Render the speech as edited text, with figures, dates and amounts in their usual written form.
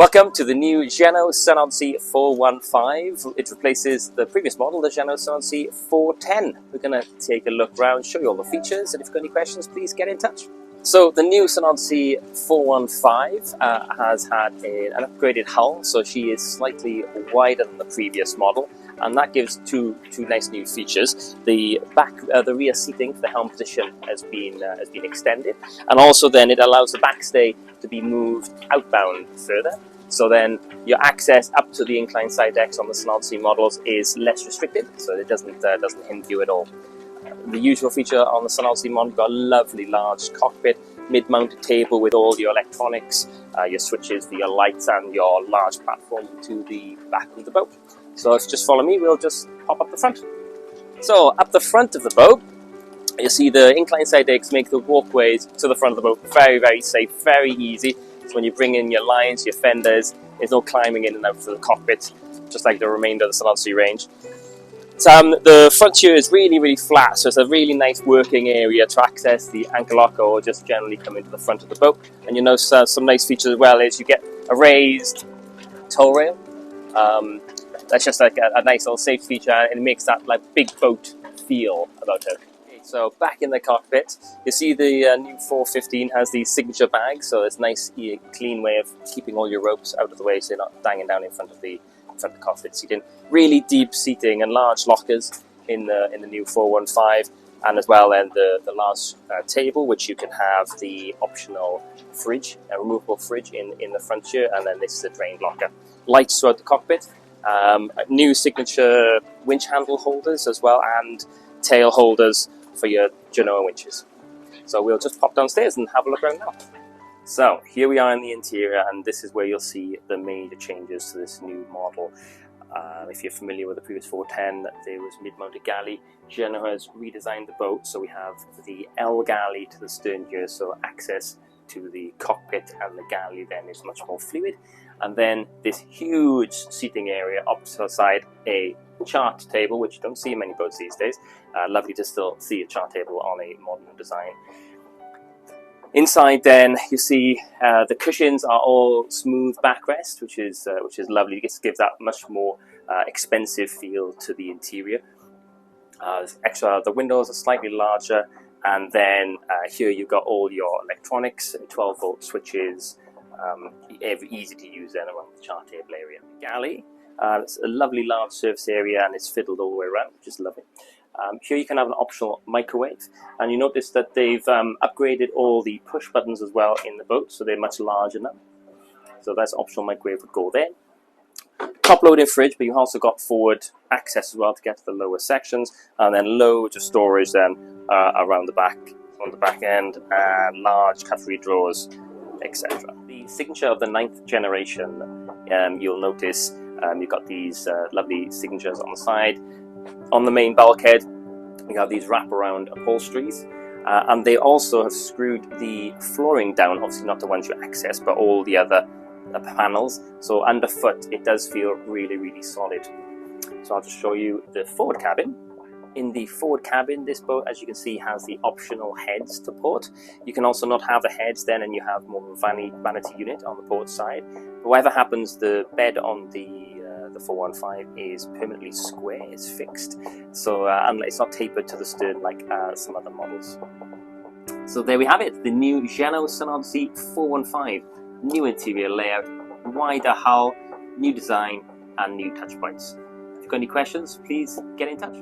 Welcome to the new Jeanneau Sun Odyssey 415. It replaces the previous model, the Jeanneau Sun Odyssey 410. We're going to take a look around, show you all the features, and if you've got any questions, please get in touch. So the new Sun Odyssey 415 has had an upgraded hull, so she is slightly wider than the previous model, and that gives two nice new features. The rear seating for the helm position has been extended, and also then it allows the backstay to be moved outbound further. So then your access up to the inclined side decks on the Sun Odyssey models is less restricted, so it doesn't hinder you at all. The usual feature on the Sun Odyssey model, you've got a lovely large cockpit, mid-mounted table with all your electronics, your switches for your lights, and your large platform to the back of the boat. So if you just follow me, we'll just pop up the front. So up the front of the boat, you see the inclined side decks make the walkways to the front of the boat very, very safe, very easy. So when you bring in your lines, your fenders, there's no climbing in and out of the cockpit, just like the remainder of the Sun Odyssey range. The front here is really, really flat, so it's a really nice working area to access the anchor lock or just generally come into the front of the boat. And you know, some nice features as well is you get a raised tow rail. That's just like a nice little safe feature, and it makes that like big boat feel about it. So back in the cockpit, you see the new 415 has the signature bag, so it's a nice, clean way of keeping all your ropes out of the way so you're not banging down in front of the cockpit seating. Really deep seating and large lockers in the new 415, and as well then the large table, which you can have the optional fridge, a removable fridge in the front here, and then this is the drain locker. Lights throughout the cockpit, new signature winch handle holders as well, and tail holders for your Jeanneau winches. So we'll just pop downstairs and have a look around now. So here we are in the interior, and this is where you'll see the major changes to this new model. If you're familiar with the previous 410, there was mid-mounted galley. Jeanneau has redesigned the boat, so we have the L galley to the stern here, so access to the cockpit and the galley then is much more fluid. And then this huge seating area opposite a chart table, which you don't see in many boats these days. Lovely to still see a chart table on a modern design. Inside then you see the cushions are all smooth backrest, which is lovely. It gives that much more expensive feel to the interior. The windows are slightly larger, and then here you've got all your electronics, 12-volt switches, easy to use then around the chart table area. Galley, it's a lovely large surface area, and it's fiddled all the way around, which is lovely. Here you can have an optional microwave, and you notice that they've upgraded all the push buttons as well in the boat, so they're much larger now. So that's optional microwave would go there. Top loading fridge, but you've also got forward access as well to get to the lower sections, and then loads of storage then around the back, on the back end, and large cutlery drawers, etc. The signature of the 9th generation, you'll notice you've got these lovely signatures on the side. On the main bulkhead, we have these wraparound upholsteries, and they also have screwed the flooring down, obviously not the ones you access, but all the other panels. So underfoot, it does feel really, really solid. So I'll just show you the forward cabin. In the forward cabin, this boat, as you can see, has the optional heads to port. You can also not have the heads then, and you have more of a vanity unit on the port side. But whatever happens, the bed on the 415 is permanently square, it's fixed, so and it's not tapered to the stern like some other models. So there we have it, the new Jeanneau Sun Odyssey 415. New interior layout, wider hull, new design, and new touch points. If you've got any questions, please get in touch.